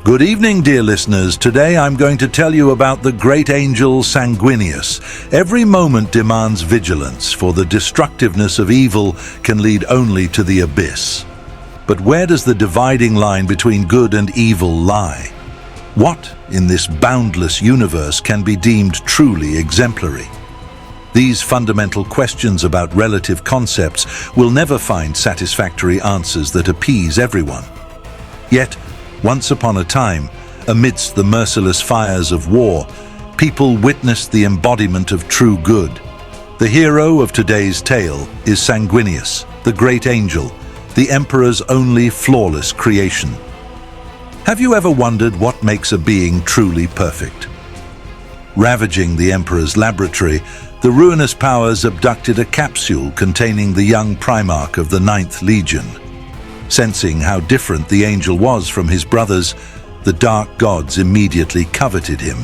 Good evening, dear listeners. Today I'm going to tell you about the great angel Sanguinius. Every moment demands vigilance, for the destructiveness of evil can lead only to the abyss. But where does the dividing line between good and evil lie? What in this boundless universe can be deemed truly exemplary? These fundamental questions about relative concepts will never find satisfactory answers that appease everyone. Yet, once upon a time, amidst the merciless fires of war, people witnessed the embodiment of true good. The hero of today's tale is Sanguinius, the great angel, the Emperor's only flawless creation. Have you ever wondered what makes a being truly perfect? Ravaging the Emperor's laboratory, the ruinous powers abducted a capsule containing the young Primarch of the 9th Legion. Sensing how different the angel was from his brothers, the dark gods immediately coveted him.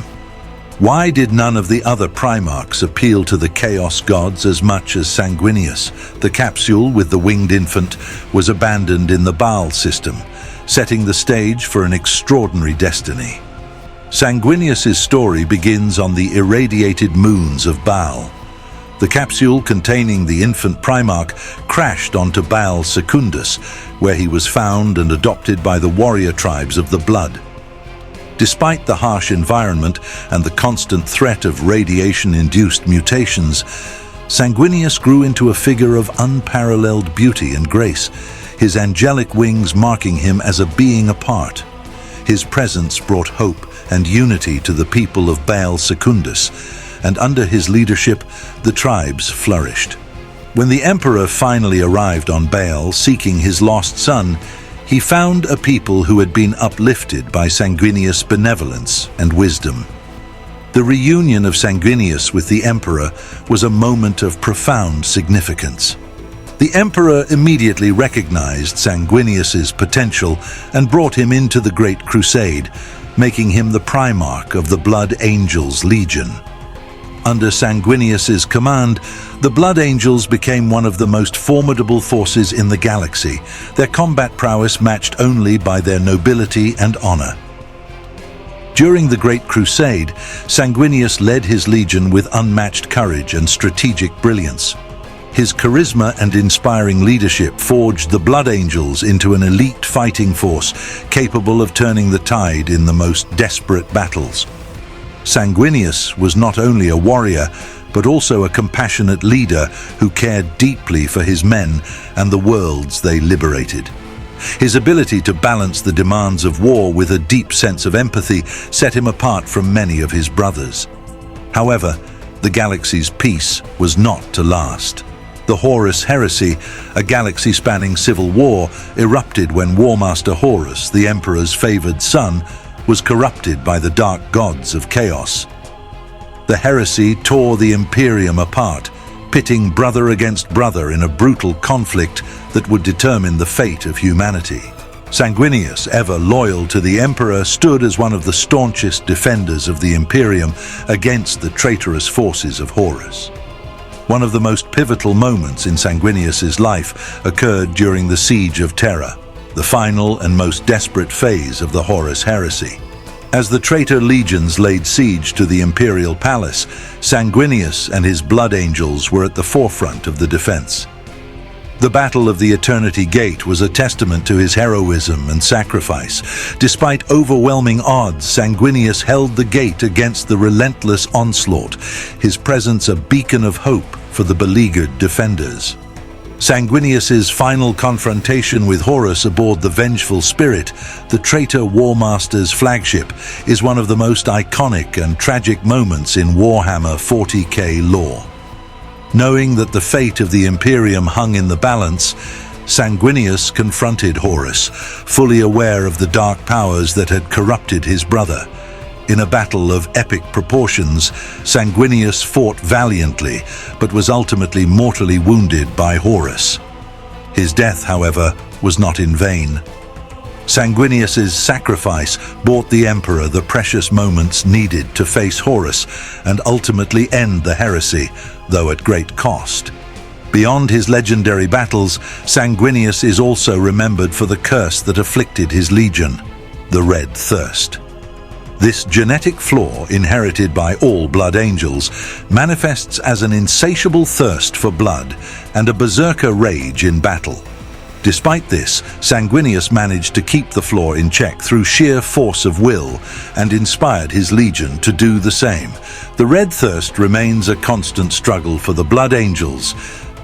Why did none of the other Primarchs appeal to the Chaos gods as much as Sanguinius? The capsule with the winged infant was abandoned in the Baal system, setting the stage for an extraordinary destiny. Sanguinius' story begins on the irradiated moons of Baal. The capsule containing the infant Primarch crashed onto Baal Secundus, where he was found and adopted by the warrior tribes of the Blood. Despite the harsh environment and the constant threat of radiation-induced mutations, Sanguinius grew into a figure of unparalleled beauty and grace, his angelic wings marking him as a being apart. His presence brought hope and unity to the people of Baal Secundus, and under his leadership, the tribes flourished. When the Emperor finally arrived on Baal seeking his lost son, he found a people who had been uplifted by Sanguinius' benevolence and wisdom. The reunion of Sanguinius with the Emperor was a moment of profound significance. The Emperor immediately recognized Sanguinius' potential and brought him into the Great Crusade, making him the Primarch of the Blood Angels Legion. Under Sanguinius' command, the Blood Angels became one of the most formidable forces in the galaxy, their combat prowess matched only by their nobility and honor. During the Great Crusade, Sanguinius led his legion with unmatched courage and strategic brilliance. His charisma and inspiring leadership forged the Blood Angels into an elite fighting force capable of turning the tide in the most desperate battles. Sanguinius was not only a warrior, but also a compassionate leader who cared deeply for his men and the worlds they liberated. His ability to balance the demands of war with a deep sense of empathy set him apart from many of his brothers. However, the galaxy's peace was not to last. The Horus Heresy, a galaxy-spanning civil war, erupted when Warmaster Horus, the Emperor's favored son, was corrupted by the dark gods of chaos. The heresy tore the Imperium apart, pitting brother against brother in a brutal conflict that would determine the fate of humanity. Sanguinius, ever loyal to the Emperor, stood as one of the staunchest defenders of the Imperium against the traitorous forces of Horus. One of the most pivotal moments in Sanguinius' life occurred during the siege of Terra, the final and most desperate phase of the Horus Heresy. As the traitor legions laid siege to the imperial palace, Sanguinius and his Blood Angels were at the forefront of the defense. The Battle of the Eternity Gate was a testament to his heroism and sacrifice. Despite overwhelming odds, Sanguinius held the gate against the relentless onslaught, his presence a beacon of hope for the beleaguered defenders. Sanguinius' final confrontation with Horus aboard the Vengeful Spirit, the traitor Warmaster's flagship, is one of the most iconic and tragic moments in Warhammer 40K lore. Knowing that the fate of the Imperium hung in the balance, Sanguinius confronted Horus, fully aware of the dark powers that had corrupted his brother. In a battle of epic proportions, Sanguinius fought valiantly, but was ultimately mortally wounded by Horus. His death, however, was not in vain. Sanguinius' sacrifice bought the Emperor the precious moments needed to face Horus and ultimately end the heresy, though at great cost. Beyond his legendary battles, Sanguinius is also remembered for the curse that afflicted his legion. the red thirst. This genetic flaw, inherited by all blood angels, manifests as an insatiable thirst for blood and a berserker rage in battle. Despite this, Sanguinius managed to keep the flaw in check through sheer force of will and inspired his legion to do the same. The red thirst remains a constant struggle for the blood angels,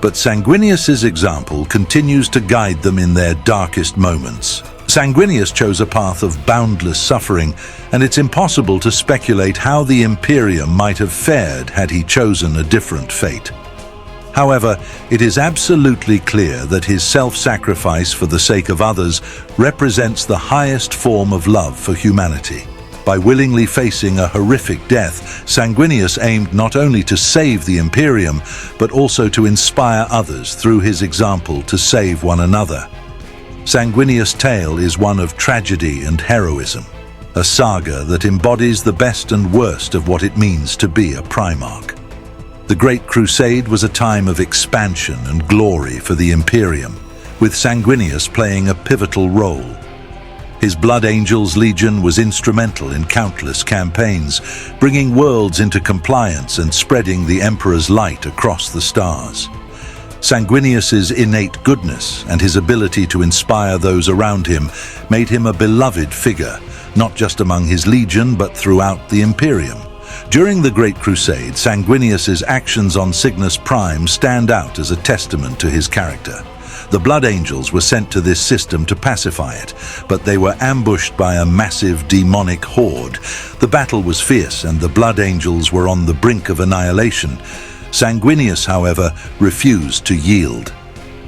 but Sanguinius's example continues to guide them in their darkest moments. Sanguinius chose a path of boundless suffering, and it's impossible to speculate how the Imperium might have fared had he chosen a different fate. However, it is absolutely clear that his self-sacrifice for the sake of others represents the highest form of love for humanity. By willingly facing a horrific death, Sanguinius aimed not only to save the Imperium, but also to inspire others through his example to save one another. Sanguinius' tale is one of tragedy and heroism, a saga that embodies the best and worst of what it means to be a Primarch. The Great Crusade was a time of expansion and glory for the Imperium, with Sanguinius playing a pivotal role. His Blood Angels Legion was instrumental in countless campaigns, bringing worlds into compliance and spreading the Emperor's light across the stars. Sanguinius's innate goodness and his ability to inspire those around him made him a beloved figure, not just among his legion but throughout the Imperium. During the Great Crusade, Sanguinius's actions on Cygnus Prime stand out as a testament to his character. The Blood Angels were sent to this system to pacify it, but they were ambushed by a massive demonic horde. The battle was fierce and the Blood Angels were on the brink of annihilation. Sanguinius, however, refused to yield.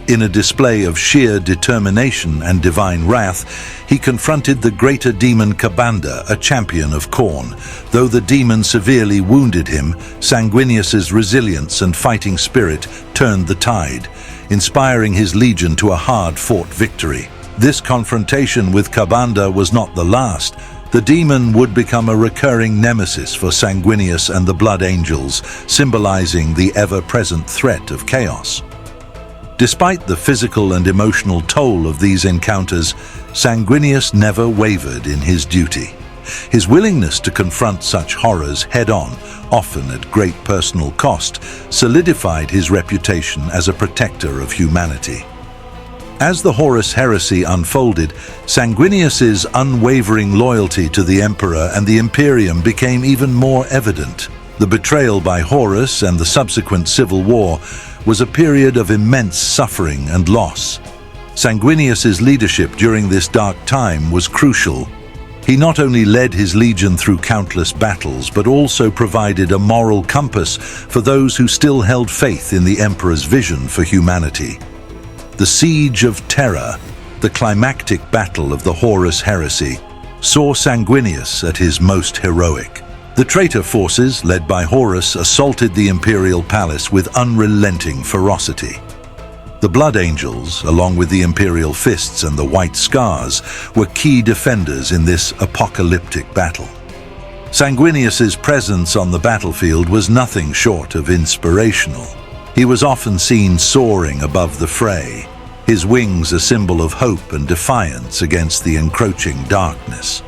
In a display of sheer determination and divine wrath, he confronted the greater demon Ka'bandha, a champion of Khorne. Though the demon severely wounded him, Sanguinius's resilience and fighting spirit turned the tide, inspiring his legion to a hard-fought victory. This confrontation with Ka'bandha was not the last. The demon would become a recurring nemesis for Sanguinius and the Blood Angels, symbolizing the ever-present threat of chaos. Despite the physical and emotional toll of these encounters, Sanguinius never wavered in his duty. His willingness to confront such horrors head-on, often at great personal cost, solidified his reputation as a protector of humanity. As the Horus Heresy unfolded, Sanguinius's unwavering loyalty to the Emperor and the Imperium became even more evident. The betrayal by Horus and the subsequent civil war was a period of immense suffering and loss. Sanguinius's leadership during this dark time was crucial. He not only led his legion through countless battles, but also provided a moral compass for those who still held faith in the Emperor's vision for humanity. The Siege of Terra, the climactic battle of the Horus Heresy, saw Sanguinius at his most heroic. The traitor forces, led by Horus, assaulted the imperial palace with unrelenting ferocity. The Blood Angels, along with the Imperial Fists and the White Scars, were key defenders in this apocalyptic battle. Sanguinius's presence on the battlefield was nothing short of inspirational. He was often seen soaring above the fray, his wings a symbol of hope and defiance against the encroaching darkness.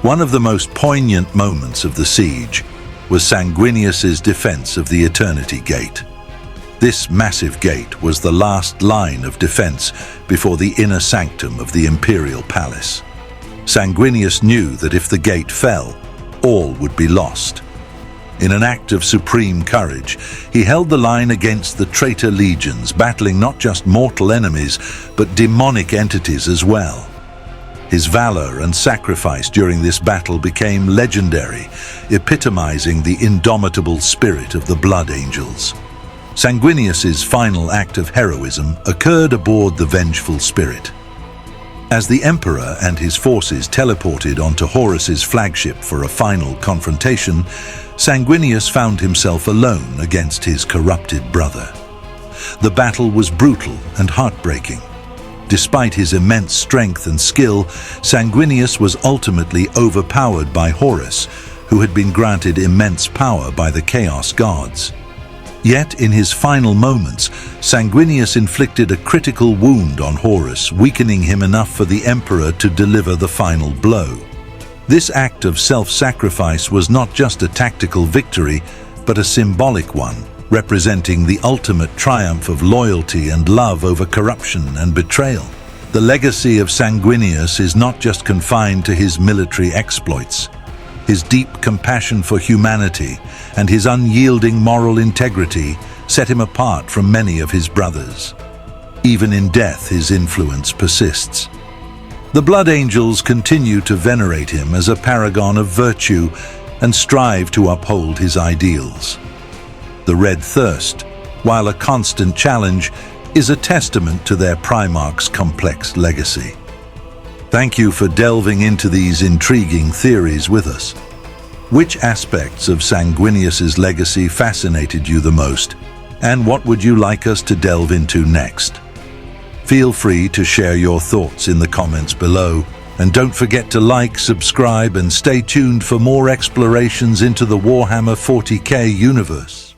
One of the most poignant moments of the siege was Sanguinius's defense of the Eternity Gate. This massive gate was the last line of defense before the inner sanctum of the Imperial Palace. Sanguinius knew that if the gate fell, all would be lost. In an act of supreme courage, he held the line against the traitor legions, battling not just mortal enemies, but demonic entities as well. His valor and sacrifice during this battle became legendary, epitomizing the indomitable spirit of the Blood Angels. Sanguinius's final act of heroism occurred aboard the Vengeful Spirit. As the Emperor and his forces teleported onto Horus's flagship for a final confrontation, Sanguinius found himself alone against his corrupted brother. The battle was brutal and heartbreaking. Despite his immense strength and skill, Sanguinius was ultimately overpowered by Horus, who had been granted immense power by the Chaos Gods. Yet, in his final moments, Sanguinius inflicted a critical wound on Horus, weakening him enough for the Emperor to deliver the final blow. This act of self-sacrifice was not just a tactical victory, but a symbolic one, representing the ultimate triumph of loyalty and love over corruption and betrayal. The legacy of Sanguinius is not just confined to his military exploits. His deep compassion for humanity and his unyielding moral integrity set him apart from many of his brothers. Even in death, his influence persists. The Blood Angels continue to venerate him as a paragon of virtue and strive to uphold his ideals. The Red Thirst, while a constant challenge, is a testament to their Primarch's complex legacy. Thank you for delving into these intriguing theories with us. Which aspects of Sanguinius's legacy fascinated you the most, and what would you like us to delve into next? Feel free to share your thoughts in the comments below, and don't forget to like, subscribe, and stay tuned for more explorations into the Warhammer 40K universe.